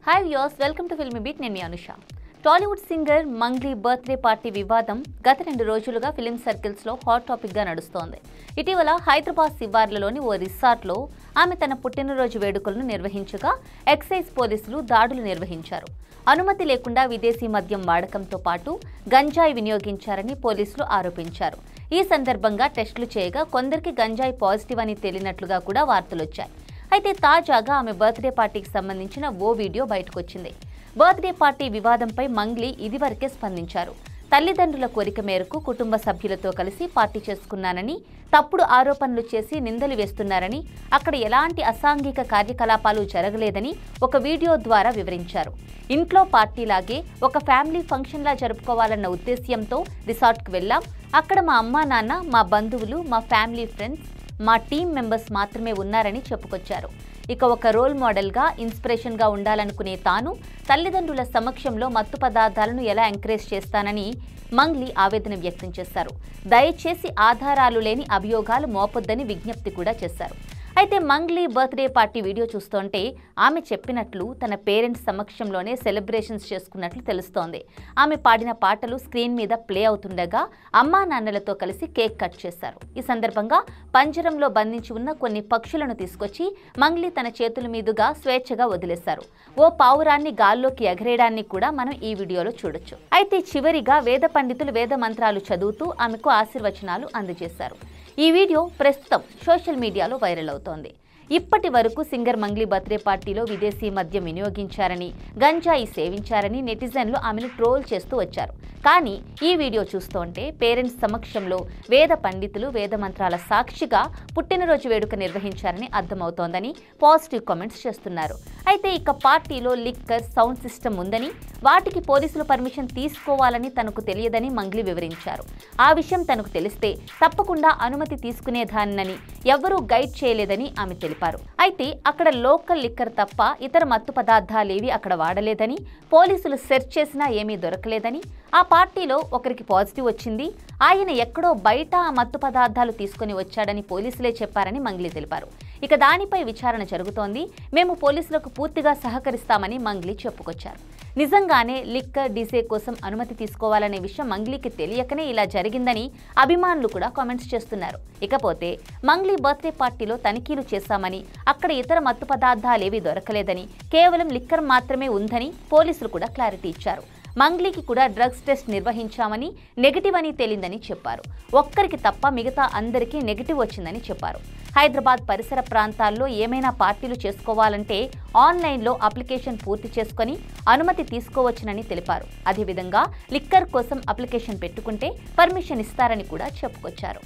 Hi viewers, welcome to Filmibeat. నేను మీ Anusha. Tollywood singer Mangli birthday party వివాదం గత 2 రోజులుగా ఫిలిం సర్కిల్స్లో హాట్ టాపిక్గా నడుస్తోంది. ఇటీవల హైదరాబాద్ శివార్లలోని ఓ రిసార్ట్లో ఆమె తన పుట్టినరోజు వేడుకలను నిర్వహించగా ఎక్సైజ్ పోలీసులు దాడులు నిర్వహించారు. అనుమతి లేకుండా విదేశీ మద్యం వాడకంతో పాటు గంజాయి వినియోగించారని పోలీసులు ఆరోపించారు. ఈ సందర్భంగా టెస్టులు చేయగా కొందరికి గంజాయి పాజిటివ్ అని తేలినట్లుగా కూడా వార్తలొచ్చాయి. అయితే తాజాగా ఆమె బర్త్డే పార్టీకి సంబంధించిన ఓ వీడియో బయటకొచ్చింది. బర్త్డే పార్టీ వివాదంపై మంగ్లీ ఇదివరకే స్పందించారు. తల్లిదండ్రుల కోరిక మేరకు కుటుంబ సభ్యులతో కలిసి పార్టీ చేసుకున్నానని, తప్పుడు ఆరోపణలు చేసి నిందలు వేస్తున్నారని, అక్కడ ఎలాంటి అసాంఘిక కార్యకలాపాలు జరగలేదని ఒక వీడియో ద్వారా వివరించారు. ఇంట్లో పార్టీలాగే ఒక ఫ్యామిలీ ఫంక్షన్లా జరుపుకోవాలన్న ఉద్దేశ్యంతో రిసార్ట్కి వెళ్ళాం. అక్కడ మా అమ్మా నాన్న, మా బంధువులు, మా ఫ్యామిలీ ఫ్రెండ్స్, మా టీం మెంబర్స్ మాత్రమే ఉన్నారని చెప్పుకొచ్చారు. ఇక ఒక రోల్ మోడల్గా, ఇన్స్పిరేషన్గా ఉండాలనుకునే తాను తల్లిదండ్రుల సమక్షంలో మత్తు పదార్థాలను ఎలా ఎంకరేజ్ చేస్తానని మంగ్లీ ఆవేదన వ్యక్తం చేశారు. దయచేసి ఆధారాలు లేని అభియోగాలు మోపొద్దని విజ్ఞప్తి కూడా చేశారు. అయితే మంగ్లీ బర్త్డే పార్టీ వీడియో చూస్తుంటే ఆమె చెప్పినట్లు తన పేరెంట్స్ సమక్షంలోనే సెలబ్రేషన్స్ చేసుకున్నట్లు తెలుస్తోంది. ఆమె పాడిన పాటలు స్క్రీన్ మీద ప్లే అవుతుండగా అమ్మా నాన్నలతో కలిసి కేక్ కట్ చేశారు. ఈ సందర్భంగా పంజరంలో బంధించి ఉన్న కొన్ని పక్షులను తీసుకొచ్చి మంగ్లీ తన చేతుల మీదుగా స్వేచ్ఛగా వదిలేశారు. ఓ పావురాన్ని గాల్లోకి ఎగరేయడాన్ని కూడా మనం ఈ వీడియోలో చూడొచ్చు. అయితే చివరిగా వేద పండితులు వేద మంత్రాలు చదువుతూ ఆమెకు ఆశీర్వచనాలు అందజేశారు. ఈ వీడియో ప్రస్తుతం సోషల్ మీడియాలో వైరల్ అవుతోంది. ఇప్పటి వరకు సింగర్ మంగ్లీ బర్త్డే పార్టీలో విదేశీ మద్యం వినియోగించారని, గంజాయి సేవించారని నెటిజన్లు ఆమెను ట్రోల్ చేస్తూ వచ్చారు. కానీ ఈ వీడియో చూస్తుంటే పేరెంట్స్ సమక్షంలో వేద పండితులు వేద మంత్రాల సాక్షిగా పుట్టినరోజు వేడుక నిర్వహించారని అర్థమవుతోందని పాజిటివ్ కామెంట్స్ చేస్తున్నారు. అయితే ఇక పార్టీలో లిక్కర్, సౌండ్ సిస్టమ్ ఉందని, వాటికి పోలీసులు పర్మిషన్ తీసుకోవాలని తనకు తెలియదని మంగ్లీ వివరించారు. ఆ విషయం తనకు తెలిస్తే తప్పకుండా అనుమతి తీసుకునేదాన్నని, ఎవ్వరూ గైడ్ చేయలేదని ఆమె తెలిపారు. అయితే అక్కడ లోకల్ లిక్కర్ తప్ప ఇతర మత్తు పదార్థాలేవి అక్కడ వాడలేదని, పోలీసులు సెర్చ్ చేసినా ఏమీ దొరకలేదని, ఆ పార్టీలో ఒకరికి పాజిటివ్ వచ్చింది, ఆయన ఎక్కడో బయట ఆ మత్తు పదార్థాలు తీసుకుని వచ్చాడని పోలీసులే చెప్పారని మంగ్లీ తెలిపారు. ఇక దానిపై విచారణ జరుగుతోంది. మేము పోలీసులకు పూర్తిగా సహకరిస్తామని మంగ్లీ చెప్పుకొచ్చారు. నిజంగానే లిక్కర్, డీజే కోసం అనుమతి తీసుకోవాలనే విషయం మంగ్లీకి తెలియకనే ఇలా జరిగిందని అభిమానులు కూడా కామెంట్స్ చేస్తున్నారు. ఇకపోతే మంగ్లీ బర్త్డే పార్టీలో తనిఖీలు చేశామని, అక్కడ ఇతర మత్తు పదార్థాలేవీ దొరకలేదని, కేవలం లిక్కర్ మాత్రమే ఉందని పోలీసులు కూడా క్లారిటీ ఇచ్చారు. మంగ్లీకి కూడా డ్రగ్స్ టెస్ట్ నిర్వహించామని, నెగిటివ్ అని తేలిందని చెప్పారు. ఒక్కరికి తప్ప మిగతా అందరికీ నెగిటివ్ వచ్చిందని చెప్పారు. హైదరాబాద్ పరిసర ప్రాంతాల్లో ఏమైనా పార్టీలు చేసుకోవాలంటే ఆన్లైన్లో అప్లికేషన్ పూర్తి చేసుకొని అనుమతి తీసుకోవచ్చునని తెలిపారు. అదేవిధంగా లిక్కర్ కోసం అప్లికేషన్ పెట్టుకుంటే పర్మిషన్ ఇస్తారని కూడా చెప్పుకొచ్చారు.